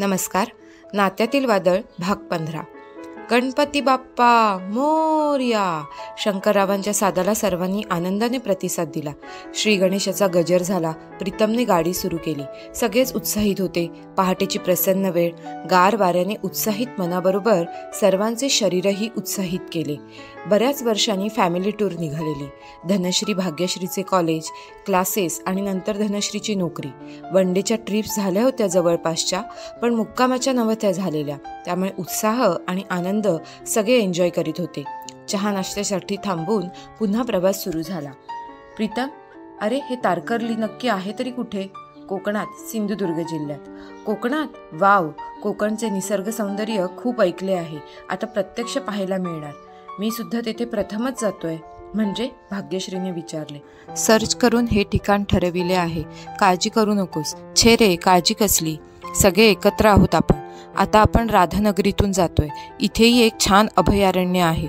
नमस्कार. नात्यातील वादळ भाग 15. गणपती बाप्पा मोरया. शंकररावांच्या सादाला सर्वांनी आनंदाने प्रतिसाद दिला. श्री गणेशाचा गजर झाला. प्रीतमने गाडी सुरू केली. सगळेच उत्साहित होते. पहाटेची प्रसन्न वेळ गार वाऱ्याने उत्साहित मनाबरोबर सर्वांचे शरीरही उत्साहित केले. बऱ्याच वर्षांनी फॅमिली टूर निघालेली. धनश्री भाग्यश्रीचे कॉलेज, क्लासेस आणि नंतर धनश्रीची नोकरी. वनडेच्या ट्रिप्स झाल्या होत्या जवळपासच्या, पण मुक्कामाच्या नव्हत्या झालेल्या. त्यामुळे उत्साह आणि आनंद सगळे एन्जॉय करीत होते. चहा नाश्त्यासाठी थांबून पुन्हा प्रवास सुरू झाला. प्रीतम, अरे हे तारकर्ली नक्की आहे तरी कुठे? कोकणात, सिंधुदुर्ग जिल्ह्यात. कोकणात? वाव. कोकणचे निसर्ग सौंदर्य खूप ऐकले आहे. आता प्रत्यक्ष पाहायला मिळणार. मी सुद्धा तेथे प्रथमच जातोय. म्हणजे? भाग्यश्रीने विचारले. सर्च करून हे ठिकाण ठरविले आहे. काळजी करू नकोस. छे रे, काळजी कसली? सगळे एकत्र आहोत आपण. आता आपण राधानगरीतून जातोय. इथेही एक छान अभयारण्य आहे.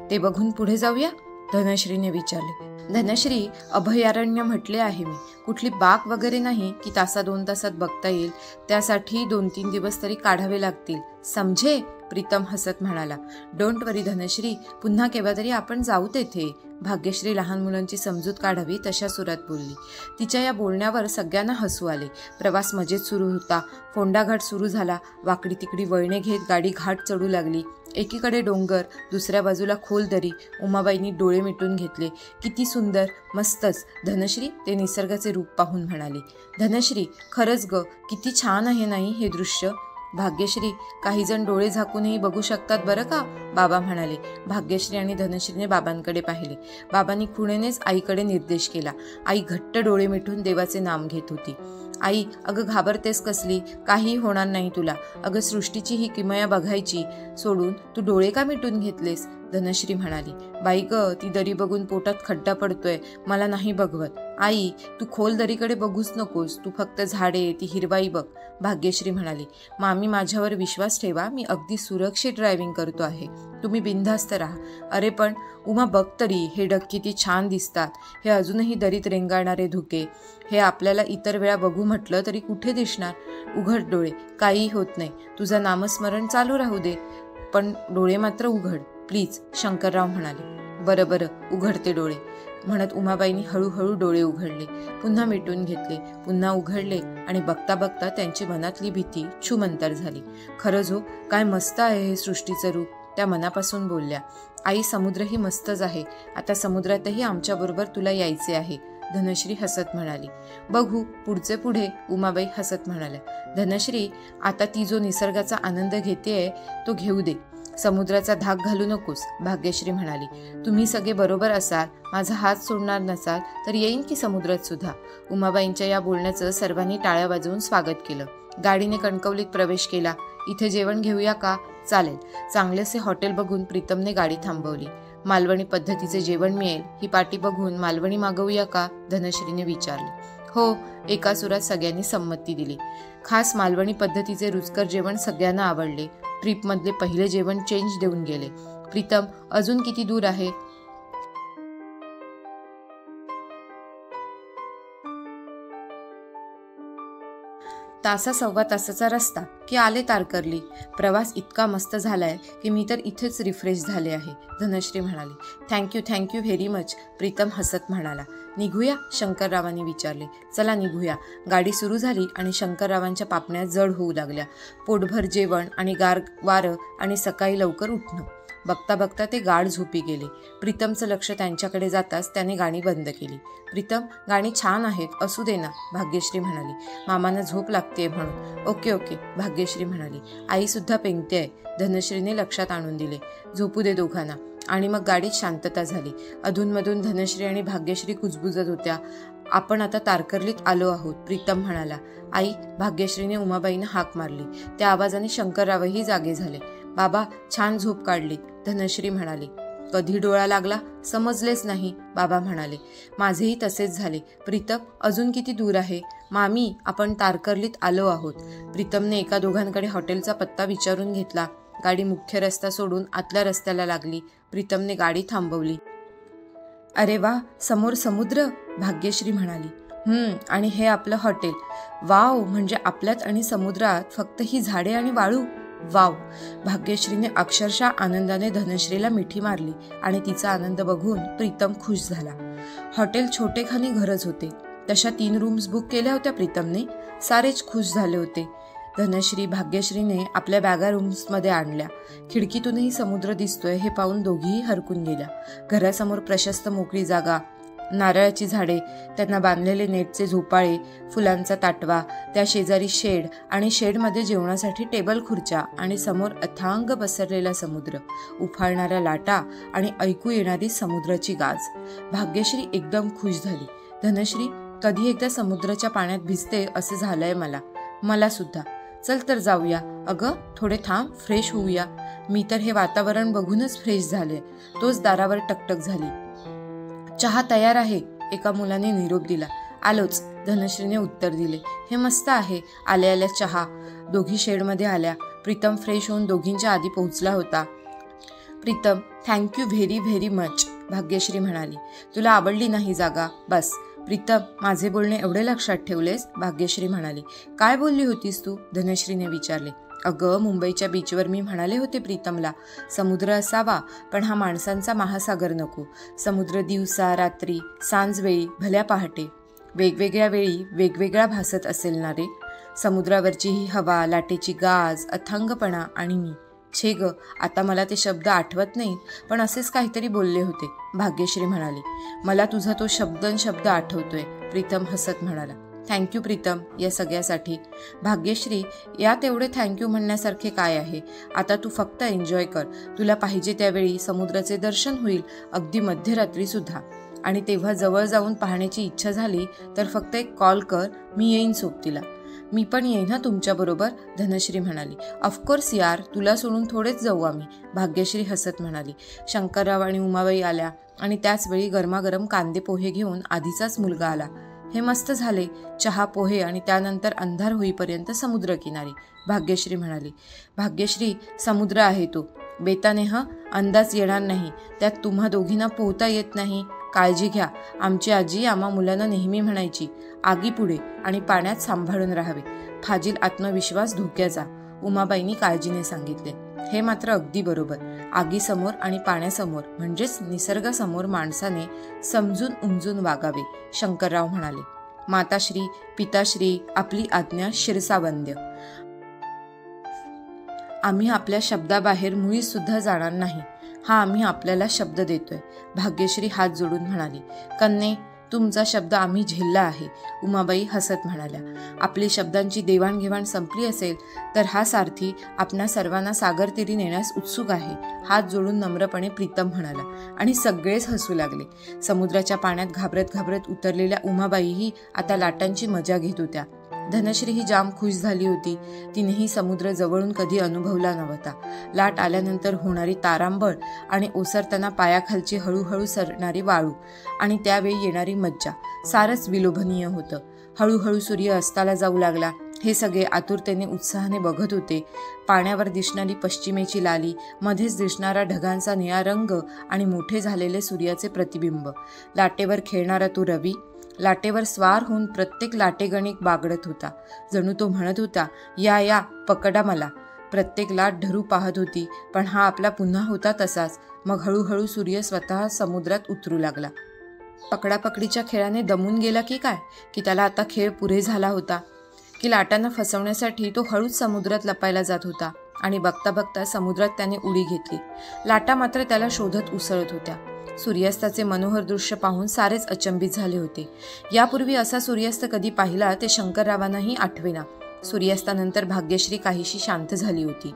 ते बघून पुढे जाऊया? धनश्रीने विचारले. धनश्री, अभयारण्य म्हटले आहे मी. कुठली बाग वगैरे नाही की तासा 2 तासात बघता येईल. त्यासाठी 2-3 दिवस तरी काढावे लागतील, समझे? प्रीतम हसत म्हणाला. डोंट वरी धनश्री, पुन्हा केव्हा तरी आपण जाऊ तेथे. भाग्यश्री लहान मुलांची समजूत काढावी तशा सुरात बोलली. तिच्या या बोलण्यावर सगळ्यांना हसू आले. प्रवास मजेत सुरू होता. फोंडाघाट सुरू झाला. वाकडी तिकडी वळणे घेत गाडी घाट चढू लागली. एकीकडे डोंगर, दुसऱ्या बाजूला खोल दरी. उमाबाईंनी डोळे मिटून घेतले. किती सुंदर, मस्तच. धनश्री ते निसर्गाचे रूप पाहून म्हणाली. धनश्री, खरंच ग, किती छान आहे नाही हे दृश्य? भाग्यश्री, काही जण डोळे झाकूनही बघू शकतात बरं का, बाबा म्हणाले. भाग्यश्री आणि धनश्रीने बाबांकडे पाहिले. बाबांनी खुणेनेच आईकडे निर्देश केला. आई घट्ट डोळे मिटून देवाचे नाम घेत होती. आई, अगं घाबरतेस कसली? काही होणार नाही तुला. अगं सृष्टीची ही किमया बघायची सोडून तू डोळे का मिटून घेतलेस? धनश्री म्हणाली. बाई ग, ती दरी बघून पोटात खड्डा पडतोय. मला नाही बघवत. आई, तू खोल दरीकडे बघूच नकोस. तू फक्त झाडे, ती हिरवाई बघ. भाग्यश्री म्हणाली. मामी, माझ्यावर विश्वास ठेवा. मी अगदी सुरक्षित ड्रायव्हिंग करतो आहे. तुम्ही बिनधास्त राहा. अरे पण उमा, बघ तरी, हे ढग किती छान दिसतात. हे अजूनही दरीत रेंगाळणारे धुके. हे आपल्याला इतर वेळा बघू म्हटलं तरी कुठे दिसणार? उघड डोळे. काही होत नाही. तुझं नामस्मरण चालू राहू दे, पण डोळे मात्र उघड प्लीज, शंकरराव म्हणाले. बरं बरं, उघडते डोळे, म्हणत उमाबाईंनी हळूहळू डोळे उघडले. पुन्हा मिटून घेतले. पुन्हा उघडले आणि बघता बघता त्यांची मनातली भीती छूमंतर झाली. खरंच हो, काय मस्त आहे हे सृष्टीचं रूप, त्या मनापासून बोलल्या. आई, समुद्रही मस्तच आहे. आता समुद्रातही आमच्याबरोबर तुला यायचे आहे. धनश्री हसत म्हणाली. बघू पुढचे पुढे, उमाबाई हसत म्हणाल्या. धनश्री, आता ती जो निसर्गाचा आनंद घेतेय तो घेऊ दे. समुद्राचा धाक घालू नकोस, भाग्यश्री म्हणाली. तुम्ही सगळे बरोबर असाल, माझा हात सोडणार नसाल तर येईन की समुद्रात सुद्धा. उमाबाईंच्या या बोलण्याचं सर्वांनी टाळ्या वाजवून स्वागत केलं. गाडीने कणकवलीत प्रवेश केला. इथे जेवण घेऊया का? चालेल. चांगलेसे हॉटेल बघून प्रीतमने गाडी थांबवली. मालवणी पद्धतीचे जेवण मिळेल ही पाटी बघून मालवणी मागवूया का? धनश्रीने विचारले. हो, एका सुरात सगळ्यांनी संमती दिली. खास मालवणी पद्धतीचे रुचकर जेवण सगळ्यांना आवडले. ट्रिपमधले पहिले जेवण चेंज देऊन गेले. प्रीतम, अजून किती दूर आहे? तासा 1.25 तासाचा रस्ता की आले तारकर्ली. प्रवास इतका मस्त झालाय की मी तर इथेच रिफ्रेश झाले आहे, धनश्री म्हणाली. थँक्यू व्हेरी मच, प्रीतम हसत म्हणाला. निघूया? शंकररावांनी विचारले. चला निघूया. गाडी सुरू झाली आणि शंकररावांच्या पापण्या जड होऊ लागल्या. पोटभर जेवण आणि गार वारं आणि सकाळी लवकर उठणं. बघता बघता ते गाढ झोपी गेले. प्रीतमचं लक्ष त्यांच्याकडे जाताच त्याने गाणी बंद केली. प्रीतम, गाणी छान आहेत, असू दे ना, भाग्यश्री म्हणाली. मामांना झोप लागतेय म्हणून. ओके, भाग्यश्री म्हणाली. आई सुद्धा पेंगतेय, धनश्रीने लक्षात आणून दिले. झोपू दे दोघांना. आणि मग गाडीत शांतता झाली. अधूनमधून धनश्री आणि भाग्यश्री कुजबुजत होत्या. आपण आता तारकर्लीत आलो आहोत, प्रीतम म्हणाला. आई, भाग्यश्रीने उमाबाईंना हाक मारली. त्या आवाजाने शंकररावही जागे झाले. बाबा, छान झोप काढली, धनश्री म्हणाली. कधी डोळा लागला समजलेच नाही, बाबा म्हणाले. माझेही तसेच झाले. प्रीतम, अजून किती दूर आहे? मामी, आपण तारकर्लीत आलो आहोत. प्रीतमने एका दोघांकडे हॉटेलचा पत्ता विचारून घेतला. गाडी मुख्य रस्ता सोडून आतल्या रस्त्याला लागली. प्रीतमने गाडी थांबवली. अरे वा, समोर समुद्र, भाग्यश्री म्हणाली. आणि हे आपलं हॉटेल. वाव, म्हणजे आपल्यात आणि समुद्रात फक्त ही झाडे आणि वाळू. वाव. भाग्यश्रीने अक्षरशः आनंदाने धनश्रीला मिठी मारली आणि तिचा आनंद बघून प्रीतम खुश झाला. हॉटेल छोटेखानी घरच होते. तशा 3 रूम्स बुक केल्या होत्या प्रीतमने. सारेच खुश झाले होते. धनश्री भाग्यश्रीने आपल्या बॅगा रूम्समध्ये आणल्या. खिडकीतूनही समुद्र दिसतोय हे पाहून दोघीही हरकून गेल्या. घरासमोर प्रशस्त मोकळी जागा, नारळाची झाडे, त्यांना बांधलेले नेटचे झोपाळे, फुलांचा ताटवा, त्या शेजारी शेड आणि शेडमध्ये जेवणासाठी टेबल खुर्च्या आणि समोर अथांग पसरलेला समुद्र, उफाळणाऱ्या लाटा आणि ऐकू येणारी समुद्राची गाज. भाग्यश्री एकदम खुश झाली. धनश्री, कधी एकदा समुद्राच्या पाण्यात भिजते असं झालंय मला सुद्धा. चल तर जाऊया. अगं थोडे थांब, फ्रेश होऊया. मी तर हे वातावरण बघूनच फ्रेश झाले. तोच दारावर टकटक झाली. चहा तयार आहे, एका मुलाने निरोप दिला. आलोच, धनश्रीने उत्तर दिले. हे मस्त आहे. आल्या आल्या चहा. दोघी शेडमध्ये आल्या. प्रीतम फ्रेश होऊन दोघींच्या आधी पोहोचला होता. Pritam, thank you very very much, Bhagyashree म्हणाली. तुला आवडली नाही जागा? बस. प्रीतम, माझे बोलणे एवढे लक्षात ठेवलेस? भाग्यश्री म्हणाली. काय बोलली होतीस तू? धनश्रीने विचारले. अगं, मुंबईच्या बीचवर मी म्हणाले होते प्रीतमला, समुद्र असावा पण हा माणसांचा महासागर नको. समुद्र दिवसा, रात्री, सांजवेळी, भल्या पहाटे, वेगवेगळ्या वेळी वेगवेगळा भासत असेल ना रे. समुद्रावरची ही हवा, लाटेची गाज, अथांगपणा आणि मी. छे ग, आता मला ते शब्द आठवत नाहीत, पण असेच काहीतरी बोलले होते, भाग्यश्री म्हणाली. मला तुझा तो शब्द आठवतोय, प्रीतम हसत म्हणाला. थँक्यू प्रीतम या सगळ्यासाठी. भाग्यश्री, यात एवढे थँक्यू म्हणण्यासारखे काय आहे? आता तू फक्त एन्जॉय कर. तुला पाहिजे त्यावेळी समुद्राचे दर्शन होईल, अगदी मध्यरात्री सुद्धा. आणि तेव्हा जवळ जाऊन पाहण्याची इच्छा झाली तर फक्त एक कॉल कर, मी येईन सोबतीला. मी पण येईन ना तुमच्याबरोबर, धनश्री म्हणाली. ऑफकोर्स यार, तुला सोडून थोडेच जाऊ आम्ही, भाग्यश्री हसत म्हणाली. शंकरराव आणि उमाबाई आल्या आणि त्याच वेळी गरमागरम कांदे पोहे घेऊन आधीचाच मुलगा आला. हे मस्त झाले. चहा, पोहे आणि त्यानंतर अंधार होईपर्यंत समुद्रकिनारी, भाग्यश्री म्हणाली. भाग्यश्री, समुद्र आहे तो. बेताने अंदाज येणार नाही. त्यात तुम्हा दोघींना पोहता येत नाही. काळजी घ्या. आमची आजी आम्हा मुलांना नेहमी म्हणायची, आगीपुढे आणि पाण्यात सांभाळून राहावे. फाजील आत्मविश्वास धोक्याचा, उमाबाईंनी काळजीने सांगितले. हे मात्र अगदी बरोबर. आगीसमोर आणि पाण्यासमोर म्हणजेच निसर्गासमोर माणसाने समजून उमजून वागावे, शंकरराव म्हणाले. माताश्री, पिताश्री, आपली आज्ञा शिरसावंद्य. आम्ही आपल्या शब्दाबाहेर मुळी सुद्धा जाणार नाही, हा आम्ही आपल्याला शब्द देतोय, भाग्यश्री हात जोडून म्हणाली. कन्ये, तुमचा शब्द आम्ही झेलला आहे, उमाबाई हसत म्हणाल्या. आपली शब्दांची देवाणघेवाण संपली असेल तर हा सारथी आपणा सर्वांना सागर तीरी नेण्यास उत्सुक आहे, हात जोडून नम्रपणे प्रीतम म्हणाला. आणि सगळेच हसू लागले. समुद्राच्या पाण्यात घाबरत घाबरत उतरलेल्या उमाबाईही आता लाटांची मजा घेत होत्या. धनश्री ही जाम खुश झाली होती. तिनेही समुद्र जवळून कधी अनुभवला नव्हता. लाट आल्यानंतर होणारी तारांबळ आणि ओसरताना पायाखालची हळूहळू सरणारी वाळू आणि त्यावेळी येणारी मज्जा, सारच विलोभनीय होतं. हळूहळू सूर्य अस्ताला जाऊ लागला. हे सगळे आतुरतेने उत्साहाने बघत होते. पाण्यावर दिसणारी पश्चिमेची लाली, मध्येच दिसणारा ढगांचा निळा रंग आणि मोठे झालेले सूर्याचे प्रतिबिंब. लाटेवर खेळणारा तो रवी लाटेवर स्वार होऊन प्रत्येक लाटेगणिक बागडत होता. जणू तो म्हणत होता, या या, पकडा मला. प्रत्येक लाट धरू पाहत होती, पण हा आपला पुन्हा होता तसाच. मग हळूहळू सूर्य स्वतः समुद्रात उतरू लागला. पकडापकडीच्या खेळाने दमून गेला की काय, की त्याला आता खेळ पुरे झाला होता, की लाटांना फसवण्यासाठी तो हळूच समुद्रात लपायला जात होता. आणि बघता बघता समुद्रात त्याने उडी घेतली. लाटा मात्र त्याला शोधत उसळत होत्या. सूर्यास्ताचे मनोहर दृश्य पाहून सारेच अचंबित झाले होते. यापूर्वी असा सूर्यास्त कधी पाहिला ते शंकररावांनाही आठवेना. सूर्यास्तानंतर भाग्यश्री काहीशी शांत झाली होती.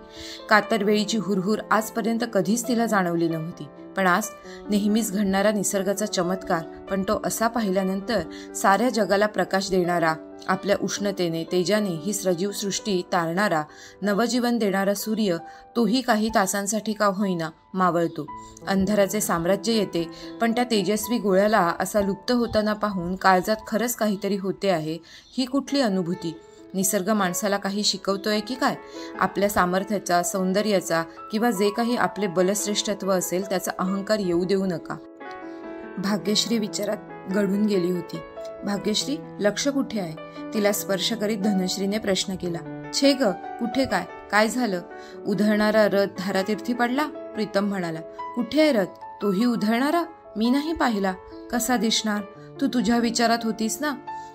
कातर वेळीची हुरहुर आजपर्यंत कधीच तिला जाणवली नव्हती. पण आज नेहमीच घडणारा निसर्गाचा चमत्कार, पण तो असा पाहिल्यानंतर साऱ्या जगाला प्रकाश देणारा, आपल्या उष्णतेने तेजाने ही सजीव सृष्टी तारणारा, नवजीवन देणारा सूर्य, तोही काही तासांसाठी का होईना मावळतो. अंधाराचे साम्राज्य येते, पण त्या तेजस्वी गोळ्याला असा लुप्त होताना पाहून काळजात खरंच काहीतरी होते आहे. ही कुठली अनुभूती? निसर्ग माणसाला काही शिकवतोय की काय? आपल्या सामर्थ्याचा, सौंदर्याचा किंवा जे काही आपले बलश्रेष्ठत्व असेल त्याचा अहंकार येऊ देऊ नका. भाग्यश्री विचारात गढून गेली होती. भाग्यश्री, लक्ष कुठे आहे? तिला स्पर्श करीत धनश्रीने प्रश्न केला. छे ग, कुठे काय? काय झालं? उधळणारा रथ धारातीर्थी पडला? प्रीतम म्हणाला. कुठे आहे रथ? तोही उधळणारा? मी नाही पाहिला. कसा दिसणार? तू तुझ्या विचारात होतीस ना.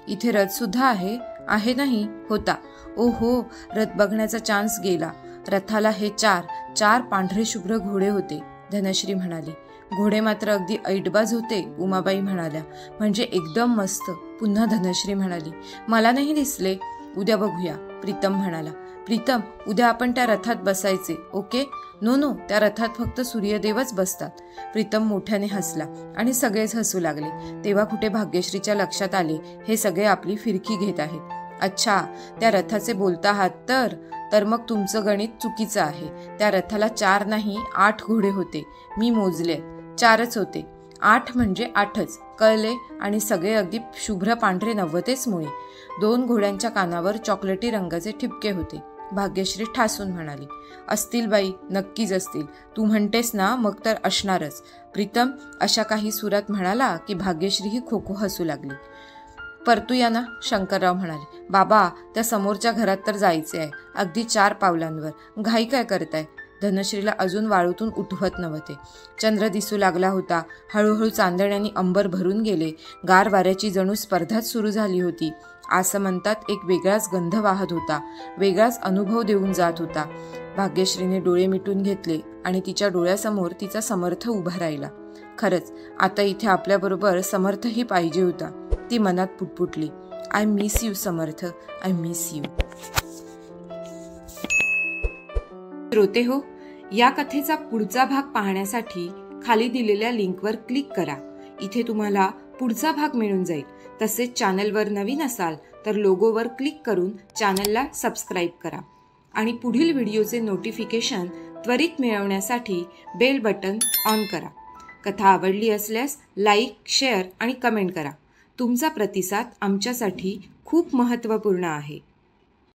इथे रथ सुद्धा आहे. आहे नाही होता. ओहो, रथ बघण्याचा चान्स गेला. रथाला हे चार पांढरे शुभ्र घोडे होते, धनश्री म्हणाली. घोडे मात्र अगदी ऐटबाज होते, उमाबाई म्हणाल्या. म्हणजे एकदम मस्त. पुन्हा धनश्री म्हणाली. मला नाही दिसले. उद्या बघूया, प्रीतम म्हणाला. प्रीतम, उद्या आपण त्या रथात बसायचे, ओके? नो, त्या रथात फक्त सूर्यदेवच बसतात. प्रीतम मोठ्याने हसला आणि सगळेच हसू लागले. तेव्हा कुठे भाग्यश्रीच्या लक्षात आले, हे सगळे आपली फिरकी घेत आहेत. अच्छा, त्या रथाचे बोलता आहात तर मग तुमचं गणित चुकीचं आहे. त्या रथाला 4 नाही 8 घोडे होते. मी मोजले, 4च होते. 8 म्हणजे 8च, कळले? आणि सगळे अगदी शुभ्र पांढरे नव्हतेच मुळे. 2 घोड्यांच्या कानावर चॉकलेटी रंगाचे ठिपके होते. भाग्यश्री ठासून म्हणाली. असतील बाई, नक्कीच असतील. तू म्हणतेस ना, मग तर असणारच. प्रीतम अशा काही सुरात म्हणाला की भाग्यश्री ही खोखो हसू लागली. परतूया ना, शंकरराव म्हणाले. बाबा, त्या समोरच्या घरात तर जायचे आहे, अगदी 4 पावलांवर. घाई काय करताय? धनश्रीला अजून वाळूतून उठवत नव्हते. चंद्र दिसू लागला होता. हळूहळू चांदण्यानी अंबर भरून गेले. गार वाऱ्याची जणू स्पर्धाच सुरू झाली होती. असं म्हणतात एक वेगळाच गंध वाहत होता, वेगळाच अनुभव देऊन जात होता. भाग्यश्रीने डोळे मिटून घेतले आणि तिच्या डोळ्यासमोर तिचा समर्थ उभा राहिला. खरंच आता इथे आपल्याबरोबर समर्थही पाहिजे होता. ती मनात पुटपुटली. I miss you Samarth, I miss you. श्रोते हो, या कथेचा पुढचा भाग पाहण्यासाठी खाली दिलेल्या लिंकवर क्लिक करा. इथे तुम्हाला पुढचा भाग मिळून जाईल. तसेच चॅनलवर नवीन असाल तर लोगोवर क्लिक करून चॅनलला सबस्क्राईब करा आणि पुढील व्हिडिओचे नोटिफिकेशन त्वरित मिळवण्यासाठी बेल बटन ऑन करा. कथा आवडली असल्यास लाईक, शेअर आणि कमेंट करा. तुमचा प्रतिसाद आमच्यासाठी खूप महत्त्वपूर्ण आहे.